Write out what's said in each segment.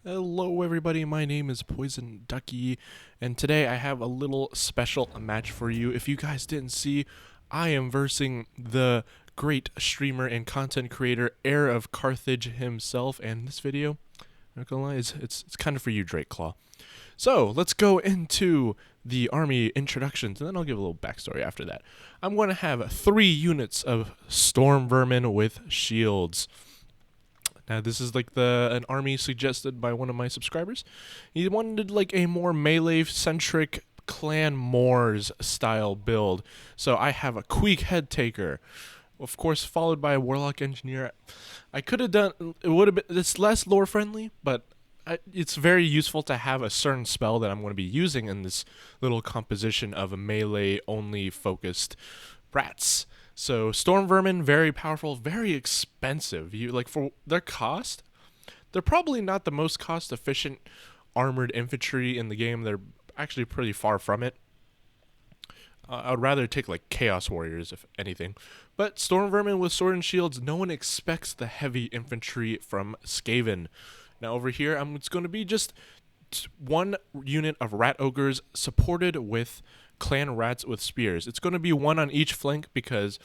Hello everybody, my name is Poison Ducky, and today I have a little special match for you. If you guys didn't see, I am versing the great streamer and content creator HeirOfCarthage himself, and this video, I'm not gonna lie, it's kind of for you, Drakeclaw. So, let's go into the army introductions, and then I'll give a little backstory after that. I'm going to have 3 units of Storm Vermin with shields. Now this is like an army suggested by one of my subscribers. He wanted like a more melee-centric Clan Moors style build. So I have a Queek Head Taker, of course followed by a Warlock Engineer. I could have done, it would have been, it's less lore friendly, but it's very useful to have a certain spell that I'm going to be using in this little composition of a melee only focused rats. So Storm Vermin, very powerful, very expensive. You like for their cost, they're probably not the most cost efficient armored infantry in the game. They're actually pretty far from it. I would rather take like Chaos Warriors if anything. But Storm Vermin with sword and shields, no one expects the heavy infantry from Skaven. Now over here, it's going to be just 1 unit of Rat Ogres supported with Clan Rats with spears. It's going to be 1 on each flank because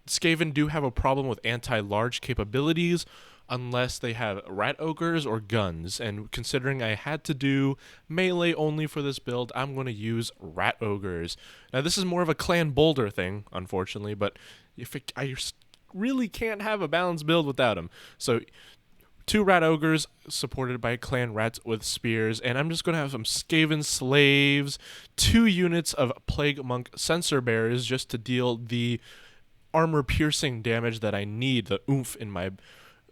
Skaven do have a problem with anti-large capabilities unless they have Rat Ogres or guns, and considering I had to do melee only for this build, I'm going to use Rat Ogres. Now this is more of a Clan Boulder thing, unfortunately, but I really can't have a balanced build without them. So 2 Rat Ogres supported by Clan Rats with spears, and I'm just going to have some Skaven slaves, 2 units of Plague Monk Sensor Bearers just to deal the armor piercing damage that I need, the oomph in my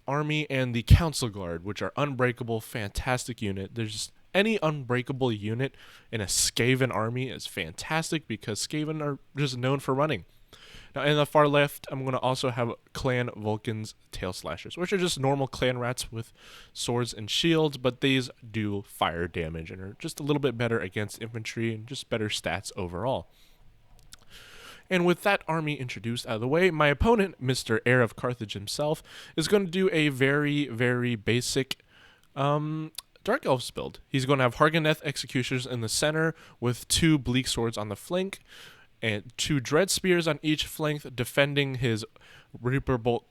army, and the Council Guard, which are unbreakable, fantastic unit. There's just any unbreakable unit in a Skaven army is fantastic because Skaven are just known for running. Now, in the far left, I'm going to also have Clan Vulcan's Tail Slashers, which are just normal clan rats with swords and shields, but these do fire damage and are just a little bit better against infantry and just better stats overall. And with that army introduced out of the way, my opponent, Mr. HeirOfCarthage himself, is going to do a very, very basic Dark Elves build. He's going to have Harganeth Executioners in the center with 2 Bleak Swords on the flank, and 2 Dread Spears on each flank, defending his Reaper Bolt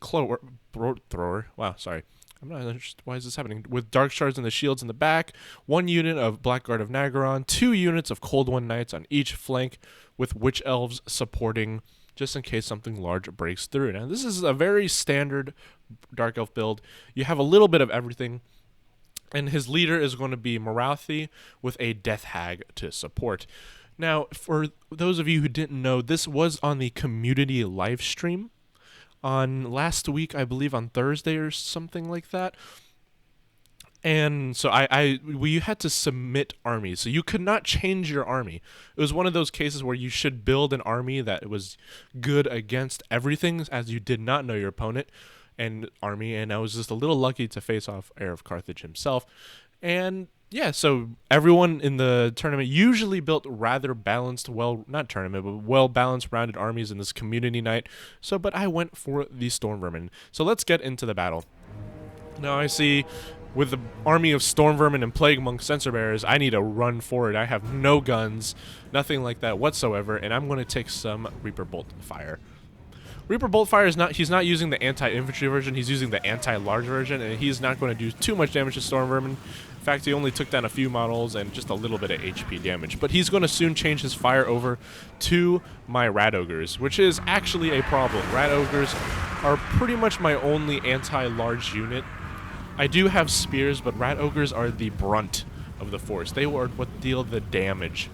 Thrower. Wow, sorry. I'm not interested. Why is this happening? With Dark Shards and the shields in the back, 1 unit of Blackguard of Nagaron, 2 units of Cold One Knights on each flank, with Witch Elves supporting just in case something large breaks through. Now, this is a very standard Dark Elf build. You have a little bit of everything. And his leader is going to be Morathi with a Death Hag to support. Now, for those of you who didn't know, this was on the community live stream on last week, I believe on Thursday or something like that. And so we had to submit armies, so you could not change your army. It was one of those cases where you should build an army that was good against everything, as you did not know your opponent and army, and I was just a little lucky to face off HeirOfCarthage himself. And yeah, so everyone in the tournament usually built rather balanced, not tournament, but well-balanced, rounded armies in this community night. So, but I went for the Storm Vermin. So let's get into the battle. Now I see with the army of Storm Vermin and Plague Monk Sensor Bearers, I need to run forward. I have no guns, nothing like that whatsoever, and I'm going to take some Reaper Bolt Fire. Reaper Boltfire is he's not using the anti-infantry version, he's using the anti-large version, and he's not going to do too much damage to Storm Vermin. In fact, he only took down a few models and just a little bit of HP damage. But he's going to soon change his fire over to my Rat Ogres, which is actually a problem. Rat Ogres are pretty much my only anti-large unit. I do have spears, but Rat Ogres are the brunt of the force. They are what deal the damage.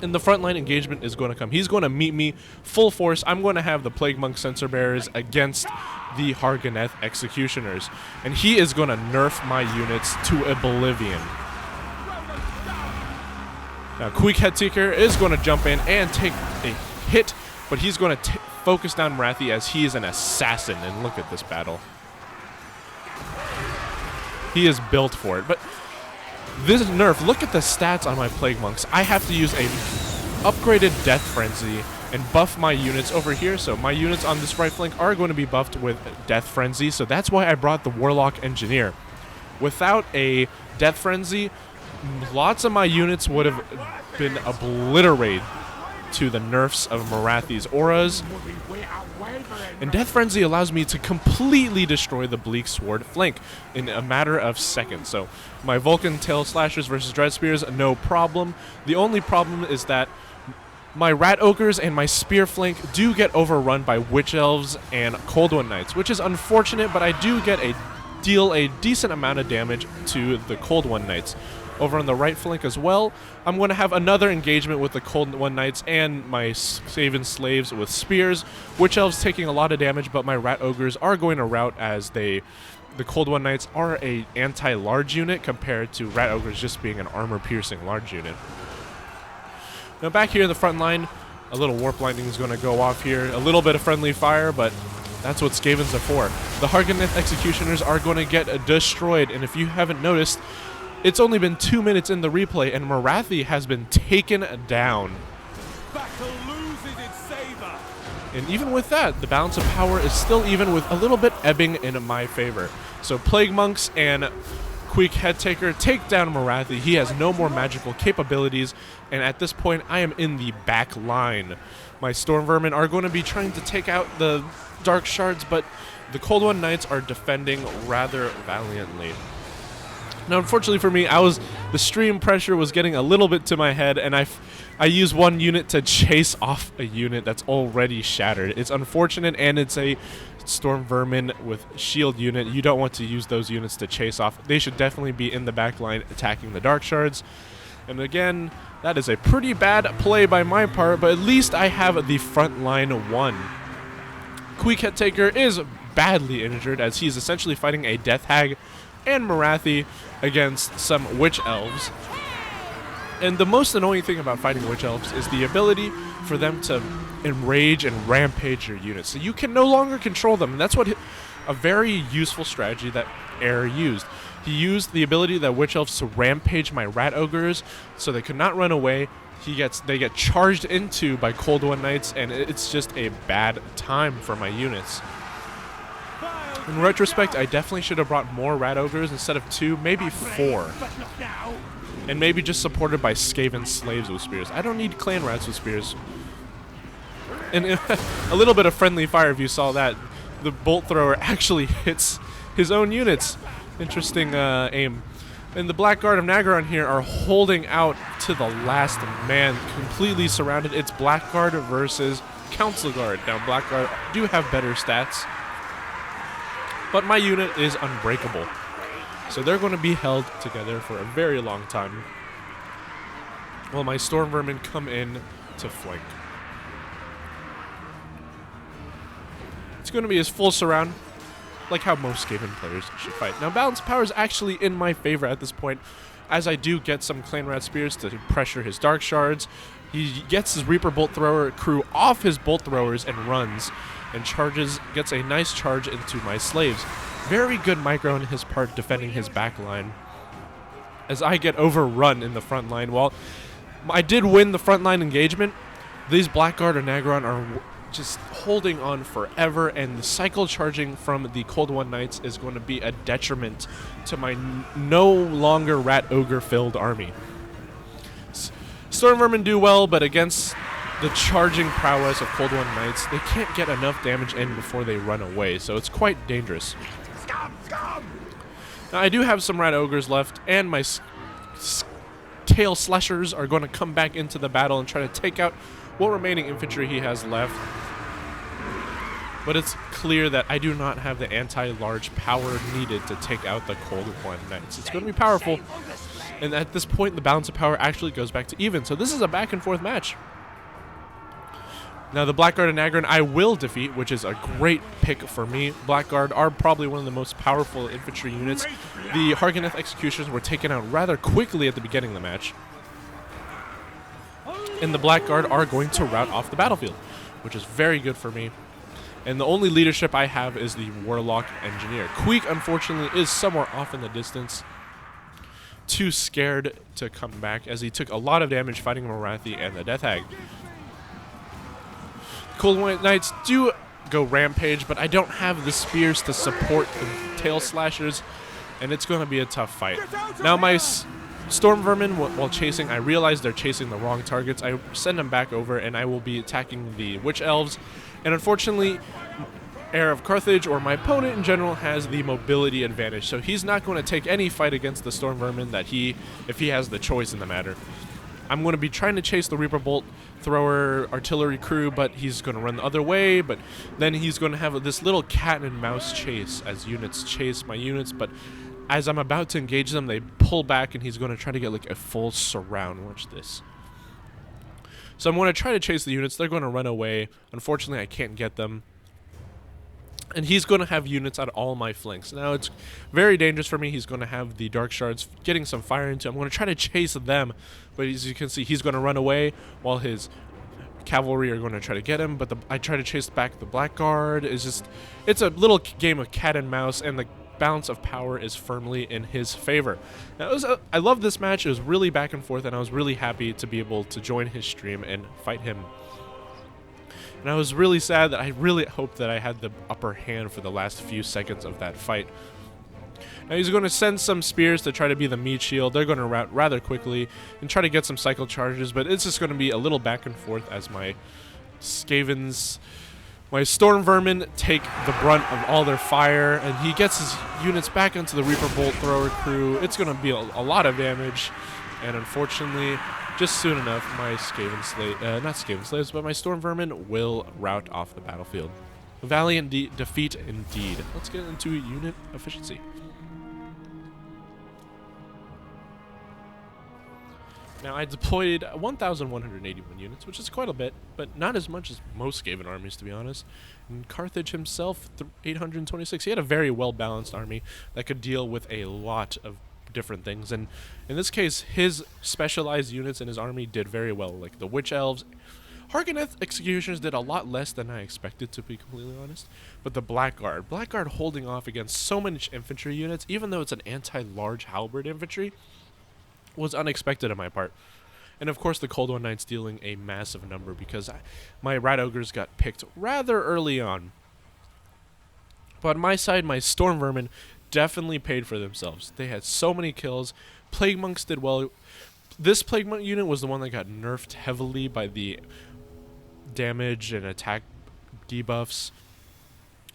And the frontline engagement is going to come. He's going to meet me full force. I'm going to have the Plague Monk Sensor Bearers against the Harganeth Executioners. And he is going to nerf my units to oblivion. Now, Queek Head Taker is going to jump in and take a hit, but he's going to focus down Morathi as he is an assassin. And look at this battle. He is built for it. But this nerf, look at the stats on my Plague Monks. I have to use a upgraded Death Frenzy and buff my units over here. So my units on this right flank are going to be buffed with Death Frenzy. So that's why I brought the Warlock Engineer. Without a Death Frenzy, lots of my units would have been obliterated to the nerfs of Morathi's auras. And Death Frenzy allows me to completely destroy the Bleak Sword flank in a matter of seconds. So my Vulcan Tail Slashers versus Dread Spears, no problem. The only problem is that my Rat Ogres and my Spear flank do get overrun by Witch Elves and Cold One Knights, which is unfortunate, but I do get deal a decent amount of damage to the Cold One Knights. Over on the right flank as well, I'm going to have another engagement with the Cold One Knights and my Skaven slaves with spears. Witch Elves taking a lot of damage, but my Rat Ogres are going to rout as the Cold One Knights are a anti-large unit compared to Rat Ogres just being an armor-piercing large unit. Now back here in the front line, a little Warp Lightning is going to go off here. A little bit of friendly fire, but that's what Skavens are for. The Hargoneth Executioners are going to get destroyed, and if you haven't noticed, it's only been 2 minutes in the replay, and Morathi has been taken down. Battle loses its savor. And even with that, the balance of power is still even with a little bit ebbing in my favor. So Plague Monks and Queek Headtaker take down Morathi. He has no more magical capabilities, and at this point, I am in the back line. My Storm Vermin are going to be trying to take out the Dark Shards, but the Cold One Knights are defending rather valiantly. Now, unfortunately for me, the stream pressure was getting a little bit to my head, and I used one unit to chase off a unit that's already shattered. It's unfortunate, and it's a Storm Vermin with shield unit. You don't want to use those units to chase off. They should definitely be in the back line attacking the Dark Shards. And again, that is a pretty bad play by my part, but at least I have the front line won. Queek Headtaker is badly injured as he's essentially fighting a Death Hag and Morathi against some Witch Elves. And the most annoying thing about fighting Witch Elves is the ability for them to enrage and rampage your units. So you can no longer control them, and that's what a very useful strategy that Heir used. He used the ability that Witch Elves to rampage my Rat Ogres so they could not run away. They get charged into by Cold One Knights, and it's just a bad time for my units. In retrospect, I definitely should have brought more Rat Ogres instead of 2, maybe 4. And maybe just supported by Skaven slaves with spears. I don't need clan rats with spears. And a little bit of friendly fire, if you saw that. The bolt thrower actually hits his own units. Interesting aim. And the Blackguard of Nagaron here are holding out to the last man, completely surrounded. It's Blackguard versus Council Guard. Now, Blackguard do have better stats, but my unit is unbreakable. So they're going to be held together for a very long time while my Storm Vermin come in to flank. It's going to be his full surround, like how most Skaven players should fight. Now, balance power is actually in my favor at this point, as I do get some Clan Rat Spears to pressure his Dark Shards. He gets his Reaper Bolt Thrower crew off his Bolt Throwers and runs, and gets a nice charge into my slaves. Very good micro on his part defending his back line, as I get overrun in the front line. While I did win the front line engagement, these Blackguard and Nagaron are just holding on forever, and the cycle charging from the Cold One Knights is going to be a detriment to my no longer Rat Ogre filled army. Storm Vermin do well, but against the charging prowess of Cold One Knights, they can't get enough damage in before they run away, so it's quite dangerous. Now, I do have some Rat Ogres left, and my Tail Slashers are going to come back into the battle and try to take out what remaining infantry he has left. But it's clear that I do not have the anti-large power needed to take out the Cold One Knights. It's going to be powerful, and at this point, the balance of power actually goes back to even, so this is a back-and-forth match. Now, the Blackguard and Nagaron I will defeat, which is a great pick for me. Blackguard are probably one of the most powerful infantry units. The Hargoneth Executioners were taken out rather quickly at the beginning of the match, and the Blackguard are going to rout off the battlefield, which is very good for me. And the only leadership I have is the Warlock Engineer. Queek, unfortunately, is somewhere off in the distance, too scared to come back, as he took a lot of damage fighting Morathi and the Death Hag. Cold White Knights do go rampage, but I don't have the spears to support the tail slashers, and it's going to be a tough fight. Now my Storm Vermin, while chasing, I realize they're chasing the wrong targets. I send them back over, and I will be attacking the Witch Elves, and unfortunately, Heir of Carthage, or my opponent in general, has the mobility advantage, so he's not going to take any fight against the Storm Vermin if he has the choice in the matter. I'm going to be trying to chase the Reaper Bolt Thrower artillery crew, but he's going to run the other way, but then he's going to have this little cat and mouse chase as units chase my units, but as I'm about to engage them, they pull back, and he's going to try to get like a full surround. Watch this. So I'm going to try to chase the units. They're going to run away. Unfortunately, I can't get them. And he's going to have units on all my flanks. Now, it's very dangerous for me. He's going to have the Dark Shards getting some fire into him. I'm going to try to chase them, but as you can see, he's going to run away while his cavalry are going to try to get him. But I try to chase back the Blackguard. It's a little game of cat and mouse, and the balance of power is firmly in his favor. Now, I love this match. It was really back and forth, and I was really happy to be able to join his stream and fight him. And I was really sad that I really hoped that I had the upper hand for the last few seconds of that fight. Now he's going to send some spears to try to be the meat shield. They're going to rout rather quickly and try to get some cycle charges, but it's just going to be a little back and forth as my Skavens, my Storm Vermin take the brunt of all their fire, and he gets his units back into the Reaper Bolt Thrower crew. It's going to be a lot of damage, and unfortunately, just soon enough, my not Skaven slaves, but my Storm Vermin will rout off the battlefield. A valiant defeat indeed. Let's get into unit efficiency. Now, I deployed 1,181 units, which is quite a bit, but not as much as most Skaven armies, to be honest. And Carthage himself, 826. He had a very well-balanced army that could deal with a lot of different things, and in this case, his specialized units in his army did very well, like the Witch Elves. Harganeth Executioners did a lot less than I expected, to be completely honest, but the Blackguard holding off against so many infantry units, even though it's an anti-large halberd infantry, was unexpected on my part. And of course, the Cold One Knights dealing a massive number because my Rat Ogres got picked rather early on. But on my side, my Storm Vermin definitely paid for themselves. They had so many kills. Plague Monks did well. This Plague Monk unit was the one that got nerfed heavily by the damage and attack debuffs.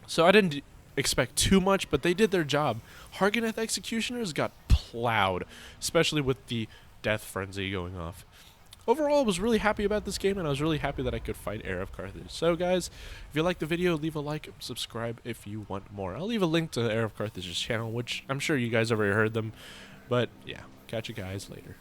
So I didn't expect too much, but they did their job. Harganeth Executioners got plowed, especially with the Death Frenzy going off. Overall, I was really happy about this game, and I was really happy that I could fight Heir of Carthage. So, guys, if you liked the video, leave a like, subscribe if you want more. I'll leave a link to Heir of Carthage's channel, which I'm sure you guys already heard them. But, yeah, catch you guys later.